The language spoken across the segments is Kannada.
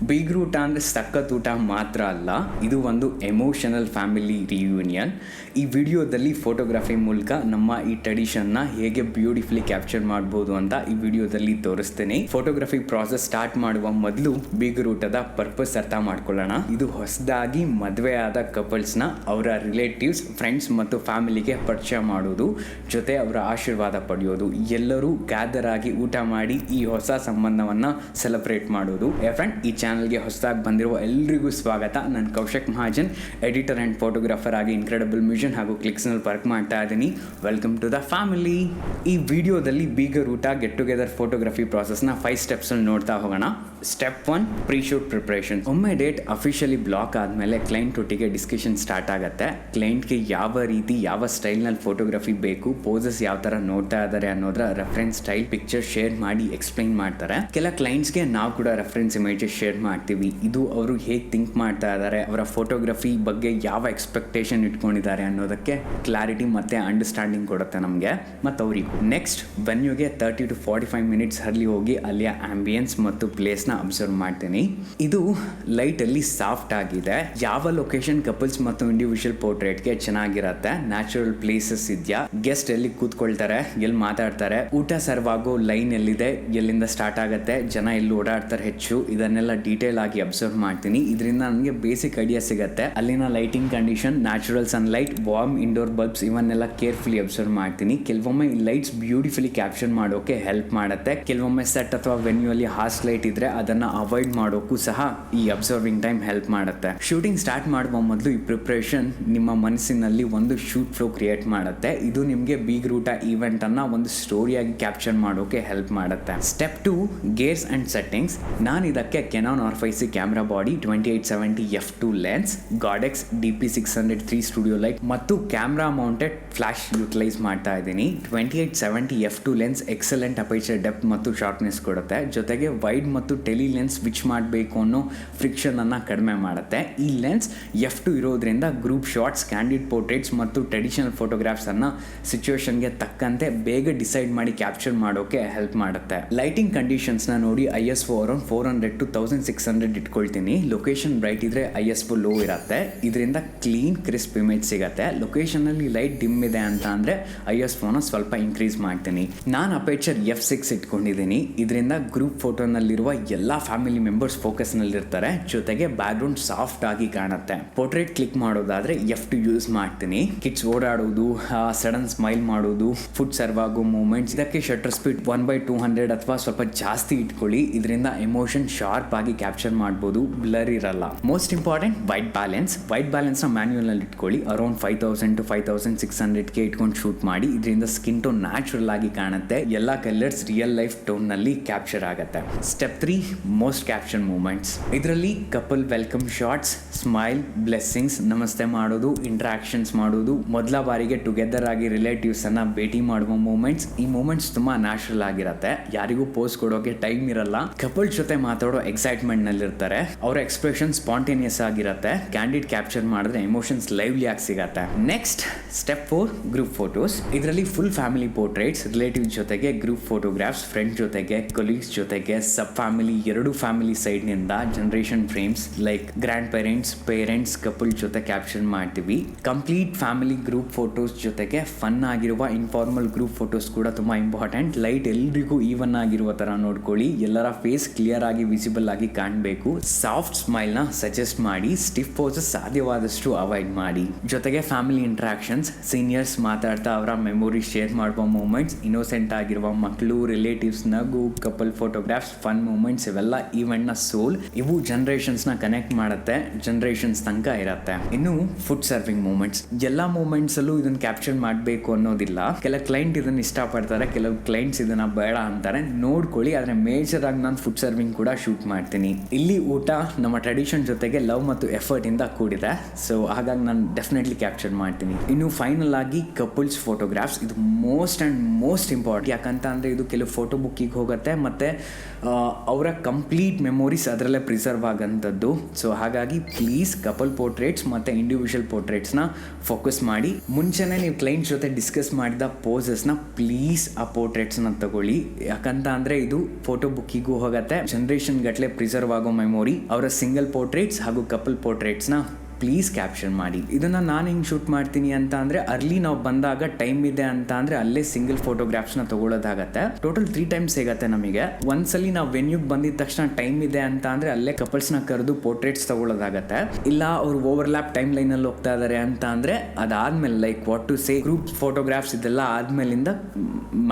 ಬಿಗ್ ರೂಟ ಅಂದರೆ ಸಖತ್ ಊಟ ಮಾತ್ರ ಅಲ್ಲ, ಇದು ಒಂದು ಎಮೋಷನಲ್ ಫ್ಯಾಮಿಲಿ ರಿಯೂನಿಯನ್. ಈ ವಿಡಿಯೋದಲ್ಲಿ ಫೋಟೋಗ್ರಫಿ ಮೂಲಕ ನಮ್ಮ ಈ ಟ್ರೆಡಿಷನ್ನ ಹೇಗೆ ಬ್ಯೂಟಿಫುಲಿ ಕ್ಯಾಪ್ಚರ್ ಮಾಡ್ಬೋದು ಅಂತ ಈ ವಿಡಿಯೋದಲ್ಲಿ ತೋರಿಸ್ತೇನೆ. ಫೋಟೋಗ್ರಫಿ ಪ್ರಾಸೆಸ್ ಸ್ಟಾರ್ಟ್ ಮಾಡುವ ಮೊದಲು ಬಿಗ್ ರೂಟದ ಪರ್ಪಸ್ ಅರ್ಥ ಮಾಡ್ಕೊಳ್ಳೋಣ. ಇದು ಹೊಸದಾಗಿ ಮದುವೆ ಆದ ಕಪಲ್ಸ್ನ ಅವರ ರಿಲೇಟಿವ್ಸ್, ಫ್ರೆಂಡ್ಸ್ ಮತ್ತು ಫ್ಯಾಮಿಲಿಗೆ ಪರಿಚಯ ಮಾಡೋದು, ಜೊತೆ ಅವರ ಆಶೀರ್ವಾದ ಪಡೆಯೋದು, ಎಲ್ಲರೂ ಗ್ಯಾದರ್ ಆಗಿ ಊಟ ಮಾಡಿ ಈ ಹೊಸ ಸಂಬಂಧವನ್ನು ಸೆಲೆಬ್ರೇಟ್ ಮಾಡೋದು. ಫ್ರೆಂಡ್, ಈ ಚಾನಲ್ಗೆ ಹೊಸದಾಗಿ ಬಂದಿರುವ ಎಲ್ರಿಗೂ ಸ್ವಾಗತ. ನಾನು Kaushik Mahajan, editor and photographer ಆಗಿ ಇನ್ಕ್ರೆಡಿಬಲ್ ಮಿಷನ್ ಹಾಗೂ ಕ್ಲಿಕ್ಸ್ನಲ್ಲಿ ವರ್ಕ್ ಮಾಡ್ತಾ ಇದ್ದೀನಿ. Welcome to the family. ಈ ವಿಡಿಯೋದಲ್ಲಿ ಬೀಗ ರೂಟ ಗೆಟ್ ಟುಗೆದರ್ ಫೋಟೋಗ್ರಫಿ ಪ್ರಾಸೆಸ್ನ 5 ಸ್ಟೆಪ್ಸಲ್ಲಿ ನೋಡ್ತಾ ಹೋಗೋಣ. Step 1, pre shoot preparation. ಒಮ್ಮೆ ಡೇಟ್ ಅಫಿಷಿಯಲಿ ಬ್ಲಾಕ್ ಆದಮೇಲೆ ಕ್ಲೈಂಟ್ ಒಟ್ಟಿಗೆ ಡಿಸ್ಕಷನ್ ಸ್ಟಾರ್ಟ್ ಆಗುತ್ತೆ. ಕ್ಲೈಂಟ್ಗೆ ಯಾವ ರೀತಿ, ಯಾವ ಸ್ಟೈಲ್ನಲ್ಲಿ ಫೋಟೋಗ್ರಫಿ ಬೇಕು, ಪೋಸಸ್ ಯಾವ ಥರ ನೋಡ್ತಾ ಇದ್ದಾರೆ ಅನ್ನೋದರ ರೆಫರೆನ್ಸ್ ಸ್ಟೈಲ್ ಪಿಕ್ಚರ್ ಶೇರ್ ಮಾಡಿ ಎಕ್ಸ್ಪ್ಲೈನ್ ಮಾಡ್ತಾರೆ. ಕೆಲ ಕ್ಲೈಂಟ್ಸ್ಗೆ ನಾವು ಕೂಡ ರೆಫರೆನ್ಸ್ ಇಮೇಜಸ್ ಶೇರ್ ಮಾಡ್ತೀವಿ. ಇದು ಅವರು ಹೇಗೆ ಥಿಂಕ್ ಮಾಡ್ತಾ ಇದ್ದಾರೆ, ಅವರ ಫೋಟೋಗ್ರಫಿ ಬಗ್ಗೆ ಯಾವ ಎಕ್ಸ್ಪೆಕ್ಟೇಷನ್ ಇಟ್ಕೊಂಡಿದ್ದಾರೆ ಅನ್ನೋದಕ್ಕೆ ಕ್ಲಾರಿಟಿ ಮತ್ತು ಅಂಡರ್ಸ್ಟ್ಯಾಂಡಿಂಗ್ ಕೊಡುತ್ತೆ ನಮಗೆ ಮತ್ತು ಅವರಿಗೂ. ನೆಕ್ಸ್ಟ್, ವೆನ್ಯೂಗೆ 30 to 45 ಮಿನಿಟ್ಸ್ ಅಲ್ಲಿ ಹೋಗಿ ಅಲ್ಲಿಯ ಆಂಬಿಯನ್ಸ್ ಮತ್ತು ಪ್ಲೇಸ್ನ ಅಬ್ಸರ್ವ್ ಮಾಡ್ತೀನಿ. ಇದು ಲೈಟಲ್ಲಿ ಸಾಫ್ಟ್ ಆಗಿದೆ. ಯಾವ ಲೊಕೇಶನ್ ಕಪಲ್ಸ್ ಮತ್ತು ಇಂಡಿವಿಜುವಲ್ ಪೋರ್ಟ್ರೇಟ್ಗೆ ಚೆನ್ನಾಗಿರುತ್ತೆ, ನ್ಯಾಚುರಲ್ ಪ್ಲೇಸಸ್ ಇದೆಯಾ, ಗೆಸ್ಟ್ ಎಲ್ಲಿ ಕೂತ್ಕೊಳ್ತಾರೆ, ಎಲ್ಲಿ ಮಾತಾಡ್ತಾರೆ, ಊಟ ಸರ್ವ್ ಆಗೋ ಲೈನ್ ಎಲ್ಲಿದೆ, ಎಲ್ಲಿಂದ ಸ್ಟಾರ್ಟ್ ಆಗುತ್ತೆ, ಜನ ಎಲ್ಲಿ ಓಡಾಡ್ತಾರೆ ಹೆಚ್ಚು, ಇದನ್ನೆಲ್ಲ ಡೀಟೇಲ್ ಆಗಿ ಅಬ್ಸರ್ವ್ ಮಾಡ್ತೀನಿ. ಇದರಿಂದ ನನಗೆ ಬೇಸಿಕ್ ಐಡಿಯಾ ಸಿಗುತ್ತೆ. ಅಲ್ಲಿನ lighting condition, natural sunlight, warm indoor bulbs, ಇವನ್ನೆಲ್ಲ ಕೇರ್ಫುಲಿ ಅಬ್ಸರ್ವ್ ಮಾಡ್ತೀನಿ. ಕೆಲವೊಮ್ಮೆ ಈ ಲೈಟ್ಸ್ ಬ್ಯೂಟಿಫುಲಿ ಕ್ಯಾಪ್ಚರ್ ಮಾಡೋಕೆ ಹೆಲ್ಪ್ ಮಾಡುತ್ತೆ. ಕೆಲವೊಮ್ಮೆ ಸೆಟ್ ಅಥವಾ ವೆನ್ಯೂ ಅಲ್ಲಿ ಹಾಸ್ಟ್ ಲೈಟ್ ಇದ್ರೆ ಅದನ್ನ ಅವಾಯ್ಡ್ ಮಾಡೋಕ್ಕೂ ಸಹ ಈ ಅಬ್ಸರ್ವಿಂಗ್ ಟೈಮ್ ಹೆಲ್ಪ್ ಮಾಡುತ್ತೆ. ಶೂಟಿಂಗ್ ಸ್ಟಾರ್ಟ್ ಮಾಡುವ ಮೊದಲು ಈ ಪ್ರಿಪ್ರೇಷನ್ ನಿಮ್ಮ ಮನಸ್ಸಿನಲ್ಲಿ ಒಂದು ಶೂಟ್ ಫ್ಲೋ ಕ್ರಿಯೇಟ್ ಮಾಡುತ್ತೆ. ಇದು ನಿಮಗೆ ಬಿಗ್ ರೂಟ ಈವೆಂಟ್ ಅನ್ನ ಒಂದು ಸ್ಟೋರಿಯಾಗಿ ಕ್ಯಾಪ್ಚರ್ ಮಾಡೋಕೆ ಹೆಲ್ಪ್ ಮಾಡುತ್ತೆ. Step 2, gears and settings. ನಾನು ಇದಕ್ಕೆ Canon R5C camera body, 2870 f2 lens, Godox DP600 3 studio light ಮತ್ತು ಕ್ಯಾಮ್ರಾ ಮೌಂಟೆಡ್ ಫ್ಲಾಶ್ ಯೂಟಿಲೈಸ್ ಮಾಡ್ತಾ ಇದ್ದೀನಿ. 2870 f2 lens excellent aperture depth ಮತ್ತು ಶಾರ್ಪ್ನೆಸ್ ಕೊಡುತ್ತೆ. ಜೊತೆಗೆ ವೈಡ್ ಮತ್ತು ಟೆಲಿ ಲೆನ್ಸ್ ಸ್ವಿಚ್ ಮಾಡಬೇಕು ಅನ್ನೋ ಫ್ರಿಕ್ಷನ್ ಅನ್ನ ಕಡಿಮೆ ಮಾಡುತ್ತೆ. ಈ ಲೆನ್ಸ್ f2 ಇರೋದ್ರಿಂದ ಗ್ರೂಪ್ ಶಾಟ್ಸ್, ಕ್ಯಾಂಡಿಡ್ ಪೋರ್ಟ್ರೇಟ್ಸ್ ಮತ್ತು ಟ್ರೆಡಿಷನಲ್ ಫೋಟೋಗ್ರಾಫ್ಸ್ ಅನ್ನ ಸಿಚುವೇಶನ್ಗೆ ತಕ್ಕಂತೆ ಬೇಗ ಡಿಸೈಡ್ ಮಾಡಿ ಕ್ಯಾಪ್ಚರ್ ಮಾಡೋಕೆ ಹೆಲ್ಪ್ ಮಾಡುತ್ತೆ. ಲೈಟಿಂಗ್ ಕಂಡೀಷನ್ಸ್ ನ ನೋಡಿ ISO ಅರೌಂಡ್ 400 to 1600 ಇಟ್ಕೊಳ್ತೀನಿ. ಲೊಕೇಶನ್ ಬ್ರೈಟ್ ಇದ್ರೆ ISO ಲೋ ಇರುತ್ತೆ. ಇದರಿಂದ ಕ್ಲೀನ್ ಕ್ರಿಸ್ಪ್ ಇಮೇಜ್ ಸಿಗುತ್ತೆ. ಲೊಕೇಶನ್ ಅಲ್ಲಿ ಲೈಟ್ ಡಿಮ್ ಇದೆ ಅಂತ ಅಂದ್ರೆ ISO ನ ಸ್ವಲ್ಪ ಇನ್ಕ್ರೀಸ್ ಮಾಡ್ತೀನಿ. ನಾನು ಅಪೇಚರ್ f6 ಇಟ್ಕೊಂಡಿದ್ದೀನಿ. ಇದರಿಂದ ಗ್ರೂಪ್ ಫೋಟೋನಲ್ಲಿರುವ ಎಲ್ಲಾ ಫ್ಯಾಮಿಲಿ ಮೆಂಬರ್ಸ್ ಫೋಕಸ್ ನಲ್ಲಿ ಇರ್ತಾರೆ. ಜೊತೆಗೆ ಬ್ಯಾಕ್ ಗ್ರೌಂಡ್ ಸಾಫ್ಟ್ ಆಗಿ ಕಾಣುತ್ತೆ. ಪೋರ್ಟ್ರೇಟ್ ಕ್ಲಿಕ್ ಮಾಡೋದಾದ್ರೆ f2 ಯೂಸ್ ಮಾಡ್ತೀನಿ. ಕಿಡ್ಸ್ ಓಡಾಡೋದು, ಸಡನ್ ಸ್ಮೈಲ್ ಮಾಡೋದು, ಫುಡ್ ಸರ್ವ್ ಆಗೋ ಮೂಮೆಂಟ್ಸ್, ಇದಕ್ಕೆ ಶಟರ್ ಸ್ಪೀಡ್ 1/200 ಅಥವಾ ಸ್ವಲ್ಪ ಜಾಸ್ತಿ ಇಟ್ಕೊಳ್ಳಿ. ಇದರಿಂದ ಎಮೋಷನ್ ಶಾರ್ಪ್ ಆಗಿ ಕ್ಯಾಪ್ಚರ್ ಮಾಡಬಹುದು, ಬ್ಲರ್ ಇರಲ್ಲ. Most important, white balance. White balance ನ ಮ್ಯಾನ್ಯುಯಲ್ ನಲ್ಲಿ ಇಟ್ಕೊಳ್ಳಿ. ಅರೌಂಡ್ 5000 to 5600 ಇಟ್ಕೊಂಡು ಶೂಟ್ ಮಾಡಿ. ಇದರಿಂದ ಸ್ಕಿನ್ ಟೋನ್ ನ್ಯಾಚುರಲ್ ಆಗಿ ಕಾಣುತ್ತೆ. ಎಲ್ಲಾ ಕಲರ್ಸ್ ರಿಯಲ್ ಲೈಫ್ ಟೋನ್ ನಲ್ಲಿ ಕ್ಯಾಪ್ಚರ್ ಆಗುತ್ತೆ. Step 3, most caption moments. ಇದರಲ್ಲಿ couple welcome shots, smile, blessings, ನಮಸ್ತೆ ಮಾಡೋದು, ಇಂಟ್ರಾಕ್ಷನ್ಸ್ ಮಾಡೋದು, ಮೊದಲ ಬಾರಿಗೆ ಟುಗೆದರ್ ಆಗಿ ರಿಲೇಟಿವ್ಸ್ ಅನ್ನ ಭೇಟಿ ಮಾಡುವ ಮೂಮೆಂಟ್ಸ್. ಈ ಮೂಮೆಂಟ್ಸ್ ತುಂಬಾ ನ್ಯಾಚುರಲ್ ಆಗಿರುತ್ತೆ. ಯಾರಿಗೂ ಪೋಸ್ ಕೊಡೋಕೆ ಟೈಮ್ ಇರಲ್ಲ. ಕಪಲ್ ಜೊತೆ ಮಾತಾಡೋ ಎಕ್ಸೈಟ್ಮೆಂಟ್ ನಲ್ಲಿ ಇರ್ತಾರೆ. ಅವರ ಎಕ್ಸ್ಪ್ರೆಷನ್ ಸ್ಪಾಂಟೇನಿಯಸ್ ಆಗಿರುತ್ತೆ. ಕ್ಯಾಂಡಿಡ್ ಕ್ಯಾಪ್ಚರ್ ಮಾಡಿದ್ರೆ ಎಮೋಷನ್ಸ್ ಲೈವ್ಲಿ ಆಗಿ ಸಿಗತ್ತೆ. Next, step 4, group photos. ಇದರಲ್ಲಿ ಫುಲ್ ಫ್ಯಾಮಿಲಿ ಪೋರ್ಟ್ರೇಟ್ಸ್, ರಿಲೇಟಿವ್ ಜೊತೆಗೆ ಗ್ರೂಪ್ ಫೋಟೋಗ್ರಾಫ್ಸ್, ಫ್ರೆಂಡ್ ಜೊತೆಗೆ, ಕೊಲೀಗ್ಸ್ ಜೊತೆಗೆ, ಸಬ್ ಫ್ಯಾಮಿಲಿ, ಎರಡು ಫ್ಯಾಮಿಲಿ ಸೈಡ್ ನಿಂದ generation frames like grand parents, parents, couple ಜೊತೆ ಕ್ಯಾಪ್ಚರ್ ಮಾಡ್ತೀವಿ. ಕಂಪ್ಲೀಟ್ ಫ್ಯಾಮಿಲಿ ಗ್ರೂಪ್ ಫೋಟೋಸ್ ಜೊತೆಗೆ ಫನ್ ಆಗಿರುವ ಇನ್ಫಾರ್ಮಲ್ ಗ್ರೂಪ್ ಫೋಟೋಸ್ ಕೂಡ ತುಂಬಾ ಇಂಪಾರ್ಟೆಂಟ್. ಲೈಟ್ ಎಲ್ರಿಗೂ ಈವನ್ ಆಗಿರುವ ತರ ನೋಡ್ಕೊಳ್ಳಿ. ಎಲ್ಲರ ಫೇಸ್ ಕ್ಲಿಯರ್ ಆಗಿ ವಿಸಿಬಲ್ ಆಗಿ ಕಾಣಬೇಕು. ಸಾಫ್ಟ್ ಸ್ಮೈಲ್ ನ ಸಜೆಸ್ಟ್ ಮಾಡಿ. ಸ್ಟಿಫ್ ಪೋಸಸ್ ಸಾಧ್ಯವಾದಷ್ಟು ಅವಾಯ್ಡ್ ಮಾಡಿ. ಜೊತೆಗೆ ಫ್ಯಾಮಿಲಿ ಇಂಟ್ರಾಕ್ಷನ್ಸ್, ಸೀನಿಯರ್ಸ್ ಮಾತಾಡ್ತಾ ಅವರ ಮೆಮೊರಿ ಶೇರ್ ಮಾಡುವ ಮೂಮೆಂಟ್ಸ್, ಇನ್ನೋಸೆಂಟ್ ಆಗಿರುವ ಮಕ್ಕಳು, ರಿಲೇಟಿವ್ಸ್ ನಗು, ಕಪಲ್ ಫೋಟೋಗ್ರಾಫ್ಸ್, ಫನ್ ಮೂಮೆಂಟ್ಸ್, ಇವೆಲ್ಲ ಈವೆಂಟ್ ನ ಸೋಲ್. ಇವು ಜನರೇಷನ್ಸ್ ನ ಕನೆಕ್ಟ್ ಮಾಡುತ್ತೆ, ಜನರೇಷನ್ಸ್ ತನಕ ಇರತ್ತೆ. ಇನ್ನು ಫುಡ್ ಸರ್ವಿಂಗ್ ಮೂಮೆಂಟ್ಸ್. ಎಲ್ಲಾ ಮೂಮೆಂಟ್ಸ್ ಅಲ್ಲೂ ಇದನ್ನ ಕ್ಯಾಪ್ಚರ್ ಮಾಡಬೇಕು ಅನ್ನೋದಿಲ್ಲ. ಕೆಲವು ಕ್ಲೈಂಟ್ ಇದನ್ನ ಇಷ್ಟಪಡ್ತಾರೆ, ಕೆಲವು ಕ್ಲೈಂಟ್ಸ್ ಇದನ್ನ ಬೇಡ ಅಂತಾರೆ. ನೋಡ್ಕೊಳ್ಳಿ. ಆದ್ರೆ ಮೇಜರ್ ಆಗಿ ನಾನು ಫುಡ್ ಸರ್ವಿಂಗ್ ಕೂಡ ಶೂಟ್ ಮಾಡ್ತೀನಿ. ಇಲ್ಲಿ ಊಟ ನಮ್ಮ ಟ್ರೆಡಿಷನ್ ಜೊತೆಗೆ ಲವ್ ಮತ್ತು ಎಫರ್ಟ್ ಇಂದ ಕೂಡಿದೆ. ಸೊ ಹಾಗಾಗಿ ನಾನು ಡೆಫಿನೆಟ್ಲಿ ಕ್ಯಾಪ್ಚರ್ ಮಾಡ್ತೀನಿ. ಇನ್ನು ಫೈನಲ್ ಆಗಿ ಕಪಲ್ಸ್ ಫೋಟೋಗ್ರಾಫ್ಸ್. ಇದು ಮೋಸ್ಟ್ ಅಂಡ್ ಮೋಸ್ಟ್ ಇಂಪಾರ್ಟೆಂಟ್. ಯಾಕಂತ ಅಂದ್ರೆ ಇದು ಕೆಲವು ಫೋಟೋ ಬುಕ್ಕಿಗೆ ಹೋಗುತ್ತೆ ಮತ್ತೆ ಅವರ ಕಂಪ್ಲೀಟ್ ಮೆಮೊರೀಸ್ ಅದರಲ್ಲೇ ಪ್ರಿಸರ್ವ್ ಆಗೋಂಥದ್ದು. ಸೊ ಹಾಗಾಗಿ ಪ್ಲೀಸ್ ಕಪಲ್ ಪೋರ್ಟ್ರೇಟ್ಸ್ ಮತ್ತು ಇಂಡಿವಿಜುವಲ್ ಪೋರ್ಟ್ರೇಟ್ಸ್ನ ಫೋಕಸ್ ಮಾಡಿ. ಮುಂಚೆನೇ ನೀವು ಕ್ಲೈಂಟ್ ಜೊತೆ ಡಿಸ್ಕಸ್ ಮಾಡಿದ ಪೋಸಸ್ನ ಪ್ಲೀಸ್ ಆ ಪೋರ್ಟ್ರೇಟ್ಸ್ನ ತಗೊಳ್ಳಿ. ಯಾಕಂತ ಅಂದರೆ ಇದು ಫೋಟೋ ಬುಕ್ಕಿಗೂ ಹೋಗುತ್ತೆ, ಜನ್ರೇಷನ್ ಗಟ್ಟಲೆ ಪ್ರಿಸರ್ವ್ ಆಗೋ ಮೆಮೊರಿ. ಅವರ ಸಿಂಗಲ್ ಪೋರ್ಟ್ರೇಟ್ಸ್ ಹಾಗೂ ಕಪಲ್ ಪೋರ್ಟ್ರೇಟ್ಸ್ನ ಪ್ಲೀಸ್ ಕ್ಯಾಪ್ಚರ್ ಮಾಡಿ. ಇದನ್ನು ನಾನು ಹಿಂಗೆ ಶೂಟ್ ಮಾಡ್ತೀನಿ ಅಂತ ಅಂದರೆ ಅರ್ಲಿ ನಾವು ಬಂದಾಗ ಟೈಮ್ ಇದೆ ಅಂತ ಅಂದರೆ ಅಲ್ಲೇ ಸಿಂಗಲ್ ಫೋಟೋಗ್ರಾಫ್ಸ್ನ ತೊಗೊಳ್ಳೋದಾಗತ್ತೆ. ಟೋಟಲ್ 3 ಟೈಮ್ಸ್ ಸಿಗತ್ತೆ ನಮಗೆ. ಒಂದ್ಸಲಿ ನಾವು ವೆನ್ಯೂಗೆ ಬಂದಿದ ತಕ್ಷಣ ಟೈಮ್ ಇದೆ ಅಂತ ಅಂದರೆ ಅಲ್ಲೇ ಕಪಲ್ಸ್ನ ಕರೆದು ಪೋರ್ಟ್ರೇಟ್ಸ್ ತೊಗೊಳ್ಳೋದಾಗತ್ತೆ. ಇಲ್ಲ ಅವರು ಓವರ್ಲ್ಯಾಪ್ ಟೈಮ್ ಲೈನಲ್ಲಿ ಹೋಗ್ತಾ ಇದ್ದಾರೆ ಅಂತ ಅಂದರೆ ಅದಾದಮೇಲೆ like what to say group photographs ಇದೆಲ್ಲ ಆದಮೇಲಿಂದ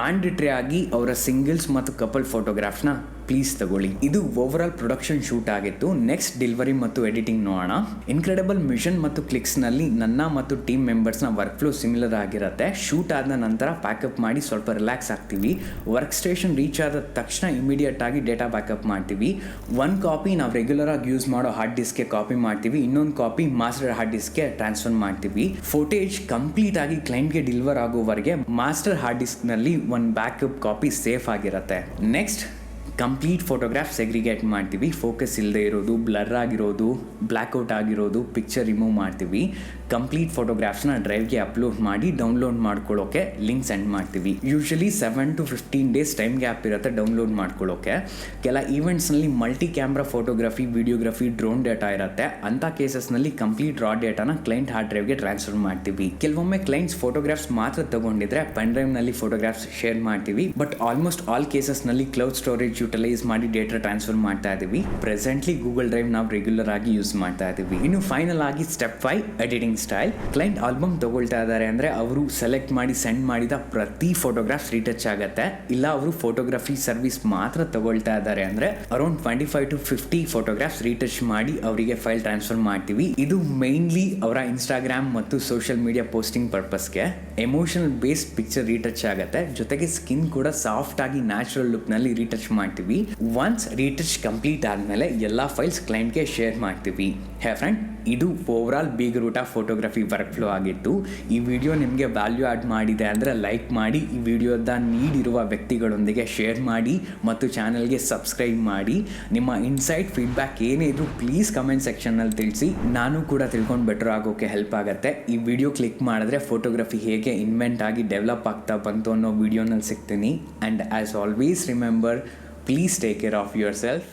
ಮ್ಯಾಂಡೇಟ್ರಿ ಆಗಿ ಅವರ ಸಿಂಗಲ್ಸ್ ಮತ್ತು ಕಪಲ್ ಫೋಟೋಗ್ರಾಫ್ಸ್ನ ಪ್ಲೀಸ್ ತಗೊಳ್ಳಿ. ಇದು ಓವರ್ ಆಲ್ ಪ್ರೊಡಕ್ಷನ್ ಶೂಟ್ ಆಗಿತ್ತು. ನೆಕ್ಸ್ಟ್ ಡೆಲಿವರಿ ಮತ್ತು ಎಡಿಟಿಂಗ್ ನೋಡೋಣ. ಇನ್ಕ್ರೆಡಿಬಲ್ ಮಿಷನ್ ಮತ್ತು ಕ್ಲಿಕ್ಸ್ನಲ್ಲಿ ನನ್ನ ಮತ್ತು ಟೀಮ್ ಮೆಂಬರ್ಸ್ನ ವರ್ಕ್ ಫ್ಲೋ ಸಿಮಿಲರ್ ಆಗಿರುತ್ತೆ. ಶೂಟ್ ಆದ ನಂತರ ಪ್ಯಾಕಪ್ ಮಾಡಿ ಸ್ವಲ್ಪ ರಿಲ್ಯಾಕ್ಸ್ ಆಗ್ತೀವಿ. ವರ್ಕ್ ಸ್ಟೇಷನ್ ರೀಚ್ ಆದ ತಕ್ಷಣ ಇಮಿಡಿಯೇಟ್ ಆಗಿ ಡೇಟಾ ಬ್ಯಾಕಪ್ ಮಾಡ್ತೀವಿ. ಒಂದು ಕಾಪಿ ನಾವು ರೆಗ್ಯುಲರ್ ಆಗಿ ಯೂಸ್ ಮಾಡೋ ಹಾರ್ಡ್ ಡಿಸ್ಕ್ಗೆ ಕಾಪಿ ಮಾಡ್ತೀವಿ, ಇನ್ನೊಂದು ಕಾಪಿ ಮಾಸ್ಟರ್ ಹಾರ್ಡ್ ಡಿಸ್ಕ್ಗೆ ಟ್ರಾನ್ಸ್ಫರ್ ಮಾಡ್ತೀವಿ. ಫೋಟೇಜ್ ಕಂಪ್ಲೀಟ್ ಆಗಿ ಕ್ಲೈಂಟ್ಗೆ ಡೆಲಿವರ್ ಆಗೋವರೆಗೆ ಮಾಸ್ಟರ್ ಹಾರ್ಡ್ ಡಿಸ್ಕ್ನಲ್ಲಿ ಒಂದು ಬ್ಯಾಕಪ್ ಕಾಪಿ ಸೇಫ್ ಆಗಿರುತ್ತೆ. ನೆಕ್ಸ್ಟ್ ಕಂಪ್ಲೀಟ್ ಫೋಟೋಗ್ರಾಫ್ ಸೆಗ್ರಿಗೇಟ್ ಮಾಡ್ತೀವಿ. ಫೋಕಸ್ ಇಲ್ಲದೆ ಇರೋದು, ಬ್ಲರ್ ಆಗಿರೋದು, ಬ್ಲ್ಯಾಕ್ಔಟ್ ಆಗಿರೋದು ಪಿಕ್ಚರ್ ರಿಮೂವ್ ಮಾಡ್ತೀವಿ. ಕಂಪ್ಲೀಟ್ ಫೋಟೋಗ್ರಾಫ್ಸ್ನ ಡ್ರೈವ್ಗೆ ಅಪ್ಲೋಡ್ ಮಾಡಿ ಡೌನ್ಲೋಡ್ ಮಾಡ್ಕೊಳ್ಳೋಕೆ ಲಿಂಕ್ ಸೆಂಡ್ ಮಾಡ್ತೀವಿ. Usually 7 to 15 days time gap ಇರುತ್ತೆ ಡೌನ್ಲೋಡ್ ಮಾಡ್ಕೊಳ್ಳೋಕೆ. ಕೆಲ ಈವೆಂಟ್ಸ್ನಲ್ಲಿ multi camera photography, videography, drone data ಇರುತ್ತೆ. ಅಂಥ ಕೇಸಸ್ನಲ್ಲಿ ಕಂಪ್ಲೀಟ್ ರಾ ಡೇಟಾನ ಕ್ಲೈಂಟ್ ಹಾರ್ಡ್ ಡ್ರೈವ್ಗೆ ಟ್ರಾನ್ಸ್ಫರ್ ಮಾಡ್ತೀವಿ. ಕೆಲವೊಮ್ಮೆ ಕ್ಲೈಂಟ್ಸ್ ಫೋಟೋಗ್ರಾಫ್ಸ್ ಮಾತ್ರ ತಗೊಂಡಿದ್ರೆ ಪೆನ್ ಡ್ರೈವ್ನಲ್ಲಿ ಫೋಟೋಗ್ರಾಫ್ಸ್ ಶೇರ್ ಮಾಡ್ತೀವಿ. ಬಟ್ ಆಲ್ಮೋಸ್ಟ್ ಆಲ್ ಕೇಸಸ್ನಲ್ಲಿ ಕ್ಲೌಡ್ ಸ್ಟೋರೇಜ್ ಯುಟಿಲೈಸ್ ಮಾಡಿ ಡೇಟಾ ಟ್ರಾನ್ಸ್ಫರ್ ಮಾಡ್ತಾ ಇದ್ದೀವಿ. ಪ್ರೆಸೆಂಟ್ಲಿ ಗೂಗಲ್ ಡ್ರೈವ್ ನಾವು ರೆಗ್ಯುಲರ್ ಆಗಿ ಯೂಸ್ ಮಾಡ್ತಾ ಇದ್ದೀವಿ. ಇನ್ನು ಫೈನಲ್ ಆಗಿ step 5 editing style. Client album ತಗೊಳ್ತಾ ಇದ್ದಾರೆ ಅಂದರೆ ಅವರು ಸೆಲೆಕ್ಟ್ ಮಾಡಿ ಸೆಂಡ್ ಮಾಡಿದ ಪ್ರತಿ ಫೋಟೋಗ್ರಾಫ್ಸ್ ರೀಟಚ್ ಆಗುತ್ತೆ. ಇಲ್ಲ ಅವರು ಫೋಟೋಗ್ರಫಿ ಸರ್ವಿಸ್ ಮಾತ್ರ ತಗೊಳ್ತಾ ಇದ್ದಾರೆ ಅಂದರೆ ಅರೌಂಡ್ 25 to 50 ಫೋಟೋಗ್ರಾಫ್ಸ್ ರೀಟಚ್ ಮಾಡಿ ಅವರಿಗೆ ಫೈಲ್ ಟ್ರಾನ್ಸ್ಫರ್ ಮಾಡ್ತೀವಿ. ಇದು ಮೇನ್ಲಿ ಅವರ ಇನ್ಸ್ಟಾಗ್ರಾಮ್ ಮತ್ತು ಸೋಷಿಯಲ್ ಮೀಡಿಯಾ ಪೋಸ್ಟಿಂಗ್ ಪರ್ಪಸ್ಗೆ. ಎಮೋಷನಲ್ ಬೇಸ್ಡ್ ಪಿಕ್ಚರ್ ರೀಟಚ್ ಆಗುತ್ತೆ, ಜೊತೆಗೆ ಸ್ಕಿನ್ ಕೂಡ ಸಾಫ್ಟ್ ಆಗಿ ನ್ಯಾಚುರಲ್ ಲುಕ್ನಲ್ಲಿ ರೀಟಚ್ ಮಾಡ್ತೀವಿ. ಒನ್ಸ್ ರೀಟಚ್ ಕಂಪ್ಲೀಟ್ ಆದಮೇಲೆ ಎಲ್ಲ ಫೈಲ್ಸ್ ಕ್ಲೈಂಟ್ಗೆ ಶೇರ್ ಮಾಡ್ತೀವಿ. ಹೇ ಫ್ರೆಂಡ್, ಇದು overall big route of photography workflow ಆಗಿತ್ತು. ಈ ವಿಡಿಯೋ ನಿಮಗೆ ವ್ಯಾಲ್ಯೂ ಆ್ಯಡ್ ಮಾಡಿದೆ ಅಂದರೆ ಲೈಕ್ ಮಾಡಿ, ಈ ವಿಡಿಯೋದ ನೀಡಿರುವ ವ್ಯಕ್ತಿಗಳೊಂದಿಗೆ ಶೇರ್ ಮಾಡಿ ಮತ್ತು ಚಾನಲ್ಗೆ ಸಬ್ಸ್ಕ್ರೈಬ್ ಮಾಡಿ. ನಿಮ್ಮ ಇನ್ಸೈಟ್ ಫೀಡ್ಬ್ಯಾಕ್ ಏನೇ ಇದ್ರೂ ಪ್ಲೀಸ್ ಕಮೆಂಟ್ ಸೆಕ್ಷನ್ನಲ್ಲಿ ತಿಳಿಸಿ. ನಾನು ಕೂಡ ತಿಳ್ಕೊಂಡು ಬೆಟರ್ ಆಗೋಕ್ಕೆ ಹೆಲ್ಪ್ ಆಗುತ್ತೆ. ಈ ವಿಡಿಯೋ ಕ್ಲಿಕ್ ಮಾಡಿದ್ರೆ ಫೋಟೋಗ್ರಫಿ ಹೇಗೆ ಇನ್ವೆಂಟ್ ಆಗಿ ಡೆವಲಪ್ ಆಗ್ತಾ ಬಂತು ಅನ್ನೋ ವಿಡಿಯೋನಲ್ಲಿ ಸಿಗ್ತೀನಿ. And as always remember, please take care of yourself.